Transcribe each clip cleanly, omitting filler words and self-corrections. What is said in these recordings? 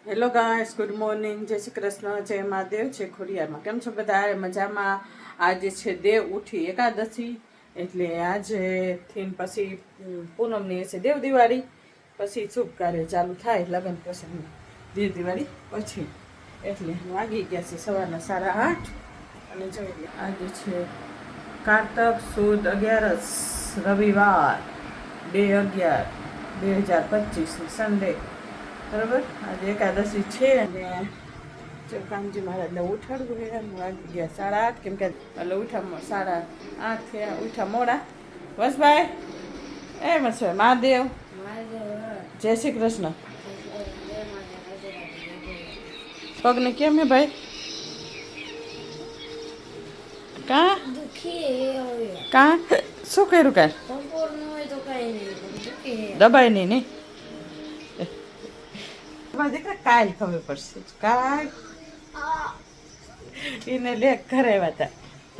Hello guys, good morning, જય શ્રી કૃષ્ણ, જય મહાદેવ, જય ખોડિયારમાં. કેમ છો બધા? મજામાં. આજે છે દેવ ઉઠી એકાદશી, એટલે આજે થીન પછી પૂનમની છે દેવ દિવાળી, પછી શુભ કાર્ય ચાલુ થાય લગ્ન પ્રસંગ દેવ દિવાળી પછી. એટલે વાગી ગયા છે સવારના 8:30 અને જોઈ લે આજે છે કારતક સુદ 11 રવિવાર 2/11/2025 સન્ડે. બરાબર, આજે એકાદશી છે અને કાનજી મહારાજને ઉઠાડવું છે. વાગી ગયા 8:30, કેમ કે એટલે ઉઠા 8:30 થયા, ઉઠા મોડા. વસભાઈ એ વસભાઈ, મહાદેવ, જય શ્રી કૃષ્ણ. પગને કેમ હે ભાઈ? કા કા શું કર્યું? કાંઈ દબાઈ નહીં નહીં કાલ ખબર પડશે. કાલ એને લેખ કરાવ્યા હતા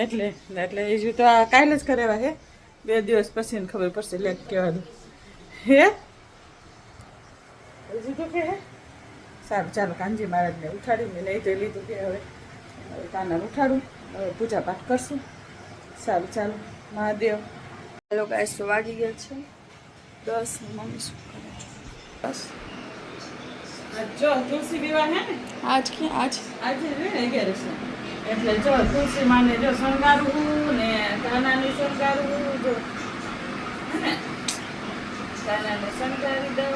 એટલે એટલે એ તો આ કાલે જ કરાવ્યા છે. 2 દિવસ પછી ખબર પડશે લેખ કહેવાનું હે. હજુ તો કે સારું, ચાલો કાનજી મહારાજને ઉઠાડીને લઈ તો લીધું કે હવે કાનાને ઉઠાડું, હવે પૂજા પાઠ કરશું. સારું, ચાલો મહાદેવ. હેલો ગાઈસ, તો વાગી ગયા છે 10. મમ્મી શું કરે છે? બસ જો તુલસી વિવાહ હે ને આજે આજે 11 છે, એટલે જો તુલસી માને જો શણગારવું ને કાનાને શણગારવું, જો હે ને કાનાને શણગારી દો.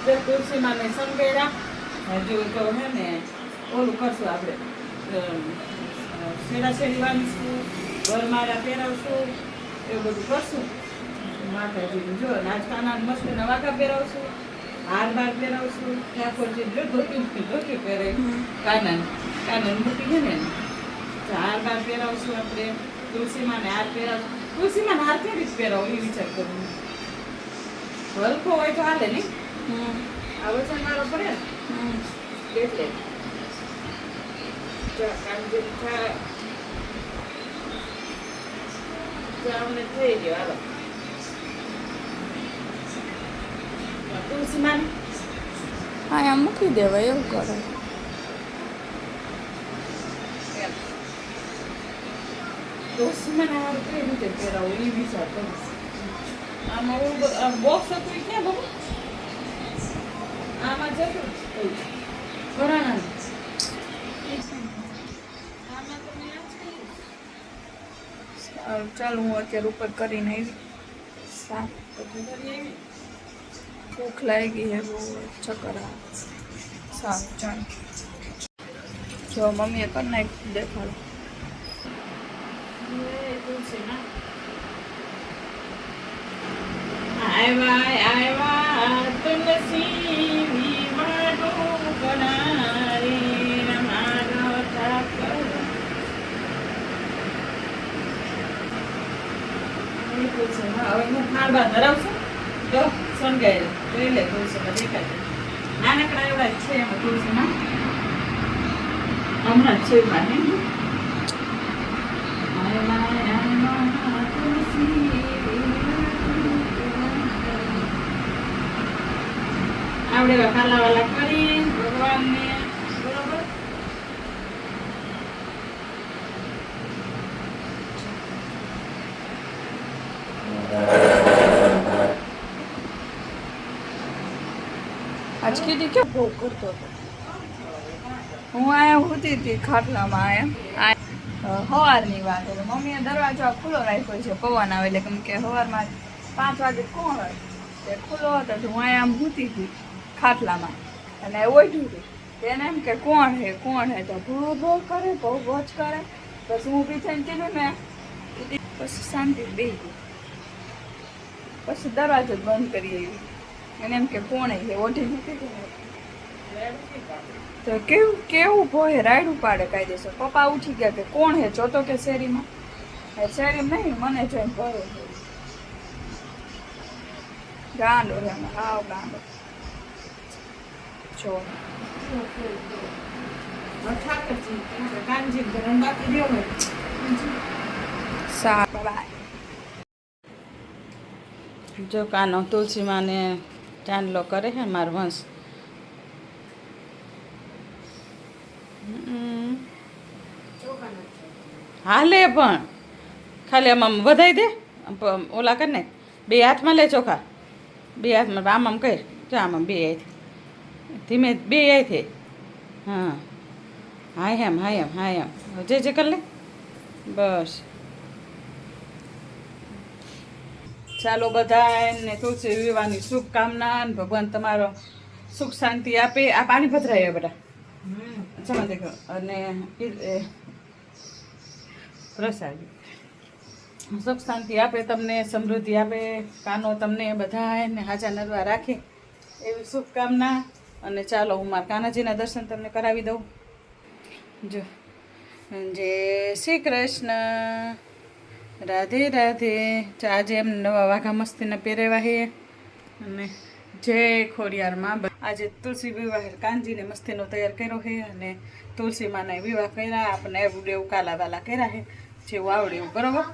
જો તુલસી માને શણગાર્યા, હજુ તો હે ને ઓલું કરશું આપણે, શેરી વાળીશું, વરમાળા પહેરાવશું, એવું બધું કરશું. માતાજીનું જો આજ કાના મસ્તીના વાઘા પહેરાવશું, હાર બાર પહેરાવશું. ઠાકોરજી જો ધોતી પહેરે કાના મૂકી છે ને, હાર બાર પહેરાવશું આપણે. તુલસીમાં હાર પહેરાવશું. તુલસીમાં હાર કેવી રીતે પહેરાવો એ વિચાર કરું. હલકો હોય તો હાલે નહીં, આ વચન મારો પડે એટલે અમને થઈ ગયો. હાલો તુલસીમાં હા મૂકી દેવાય, એવું કરે. તુલસીમાં હાર કઈ રીતે પહેરાવો એ વિચાર કરું. આમાં બોક્સ હતું ક્યાં બાબુ? આમાં જતું ભરાણા ચાલો હું અત્યારે ઉપર કરીને આવી. ભૂખ લાગી છે બહુ, ચક્કર આવે. સારું ચાલો, જો મમ્મીએ કરી નાખ્યું, દેખાડો. આવ્યા તુલસી વિવાહો બનારે રમાડો ઠાકર. હવે હું ખાંડવા ધરાવશું તો શણગાય જોઈ લે. તુલસીમાં દેખાય નાનકડા એવડા જ છે એમાં તુલસીમાં, હમણાં જ છે આવડે ખાલા વાલા કરી ભગવાનને. બરોબર, આજ કીધી કેમ બહુ કરતો હતો. હું આયા હોતી હતી ખાટલામાં, આયા સવારની વાત. એટલે મમ્મીએ દરવાજો ખુલ્લો રાખ્યો છે પવન આવે એટલે, કેમ કે સવારમાં 5 વાગે કોણ હોય તે ખુલ્લો હતો. તો હું આયા આમ હોતી હતી ખાટલામાં અને ઓઢ્યું હતું. એને એમ કે કોણ હે તો ભો કરે, ભો જ કરે. પછી હું ઊભી થઈને કીધું ને, પછી શાંતિ બેસી ગઈ. પછી દરવાજો જ બંધ કરી આવી. એને એમ કે કોણ હે, ઓઢી મૂકી દીધું. તો કેવું ભોય રાયડું પાડે કાયદેસર. પપ્પા ઉઠી ગયા કે કોણ હે જોતો કે શેરીમાં. શેરીમાં નહીં, મને જોઈને ભરો ગાંડો રે, હાવ ગાંડો. જો સારું, બાય. જો કાનો તુલસીમાં ને ચાંદલો કરે છે મારો વંશ. હાલે પણ ખાલી આમ વધાઈ દે ઓલા કર ને બે હાથમાં લે ચોખા બે હાથમાં આમ કર જો આમ બે હાથ ધીમે બે હાથ હા હા એમ જે કર લે બસ ચાલો બધાને તુલસી વિવાહની શુભકામના અને ભગવાન તમારો સુખ શાંતિ આપે. આ પાણી પધરાય બેટા ચમા દેખો અને પ્રસાદી સુખ શાંતિ આપે તમને, સમૃદ્ધિ આપે, કાનો તમને બધાને હાજા નરવા રાખે એવી શુભકામના. અને ચાલો હું મારા કાનાજીના દર્શન તમને કરાવી દઉં. જો જય શ્રી કૃષ્ણ, રાધે રાધે. આજે એમ નવા વાઘા મસ્તીના પહેરેવા હે અને જય ખોડિયારમાં. આજે તુલસી વિવાહ કાનજીને મસ્તીનો તૈયાર કર્યો છે અને તુલસી માના વિવાહ કર્યા. આપણે એવું એવું કાલા વાલા કર્યા છે, જેવું આવડે એવું બરોબર.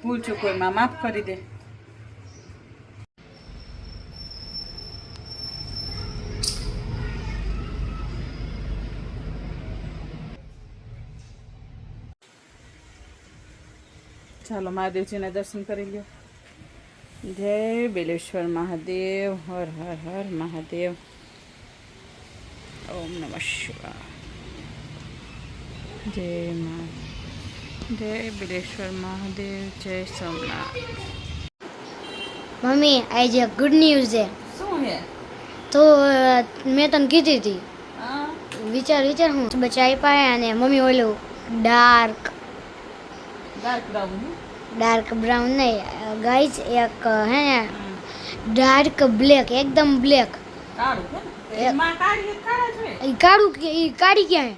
ભૂલ ચૂક કોઈમાં માફ કરી દે. ચાલો મહાદેવજીના દર્શન કરી લ્યો. જય બેલેશ્વર મહાદેવ, હર હર હર મહાદેવ. ઓમ નમઃ શિવાય. જય બેલેશ્વર મહાદેવ, જય સોમનાથ. મમ્મી આજે ગુડ ન્યૂઝ છે. શું હે? તો મેં તને કીધી હતી. હા વિચાર હું બચાઈ પાય અને મમ્મી ઓલું ડાર્ક બ્રાઉન નહીં ગાઈસ, એક હે ને ડાર્ક બ્લેક, એકદમ બ્લેક. કાળું ઈ કાળી ક્યાં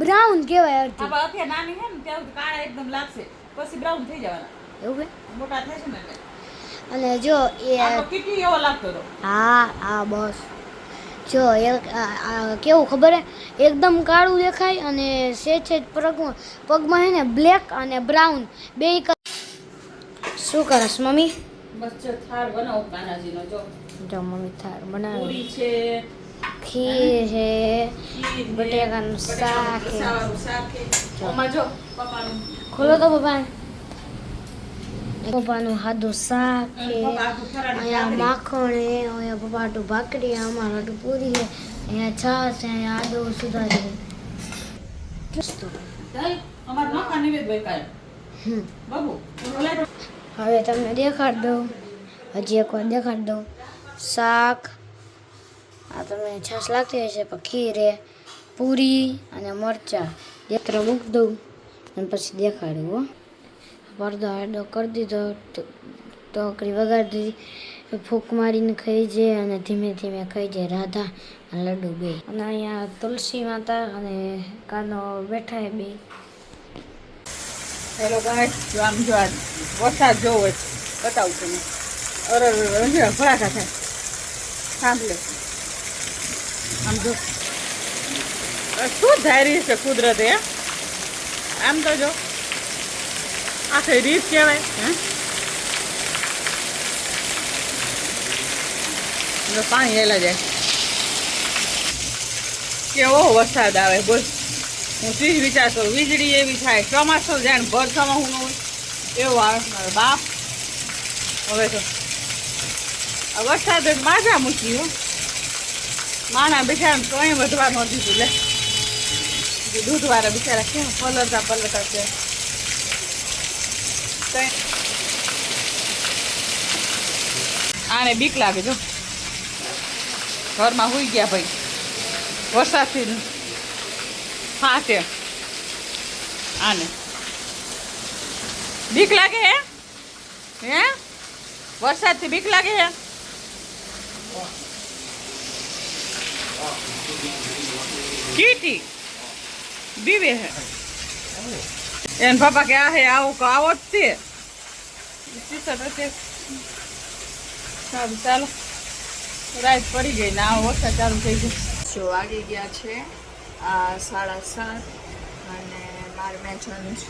બ્રાઉન કહેવાય અડધી. એવું કે અને જો એ હા બસ જો કેવું ખબર હે, એકદમ કાળું દેખાય અને સેજ પગમાં હે ને બ્લેક અને બ્રાઉન બે. શું કરસ મમ્મી? બસ જો થાળ બનાવો કાનાજીનો. જો મમ્મી થાળ બનાવી, પૂરી છે, ખીર છે, બટેકાનું શાક છે. ઓમાં જો પપ્પાનું ખોલો તો પપ્પાનું સાદું શાક છે, અહીંયા માખણ છે, અહીંયા પપ્પાનું ભાખરી, અમારું પૂરી છે, અહીંયા છાશ છે, અહીંયા આદુ સુધારી છે. અમાર નોખા નિવેદભાઈ કાય બાબુ હવે તમને દેખાડ દઉં, હજી એકવાર દેખાડ દઉં. શાક આ તમને છાશ લાગતી હશે, પણ ખીર છે, પૂરી અને મરચાં એકત્ર મૂકી દઉં અને પછી દેખાડું. હો પડદો આડો કરી દીધો, ટોકરી વગાડી દીધી, ફૂંક મારીને ખાઈ જાય અને ધીમે ધીમે ખાઈ જાય રાધા અને લડ્ડુ બે. અને અહીંયા તુલસી માતા અને કાનો બેઠા હે બે. હેલો ગાઈસ, જો આમ જો આ વરસાદ જોવો છે બતાવું છું મેં. અરે ભડાકા થાય સાંભળે આમ જો શું ધારી છે કુદરત હે. આમ તો જો આખી રીત કહેવાય. હે પાણી હેલા જાય, કેવો વરસાદ આવે બોલ. હું તે જ વિચાર કરું, વીજળી એવી થાય, ચોમાસું જાય ને ભરસામાં હું ન હોય એવું આવે મારો બાપ. હવે તો આ વરસાદ માજા મૂકી હો, માના બિચારા કંઈ વધવા ન દીધું. લે દૂધવાળા બિચારા કેમ પલળતા છે. આને બીક લાગે જો, ઘરમાં હુઈ ગયા ભાઈ વરસાદથી. હા છે આને બીક લાગે હે વરસાદથી બીક લાગે હે. કીટી બીવે હે એને પાપા કે આ હે આવો જ તે. સારું ચાલો, રાત પડી ગઈ ને આ વરસાદ ચાલુ થઈ ગયો. જો વાગી ગયા છે 7:30 અને મારે મેચ રમવું છે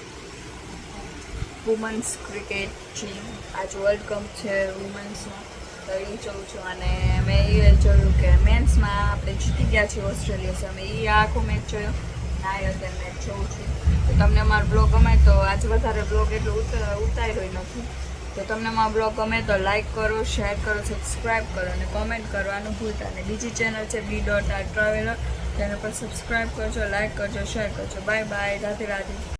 વુમન્સ ક્રિકેટ ટીમ. આજ વર્લ્ડ કપ છે વુમન્સમાં, તો એ જોઉં છું. અને મેં એ જોયું કે મેન્સમાં આપણે જીતી ગયા છીએ ઓસ્ટ્રેલિયા સામે, એ આખો મેચ જોયો. નાય અત્યારે મેચ જોઉં છું. તો તમને અમારો બ્લોગ ગમે તો આજ વધારે બ્લોગ એટલું ઉતાર્યો નથી. તો તમને અમારો બ્લોગ ગમે તો લાઈક કરો, શેર કરો, સબસ્ક્રાઈબ કરો અને કોમેન્ટ કરવાનું ભૂલતા નહીં. બીજી ચેનલ છે B.R ટ્રાવેલર, તેના પર સબસ્ક્રાઈબ કરજો, લાઈક કરજો, શેર કરજો. Bye bye, Radhe Radhe.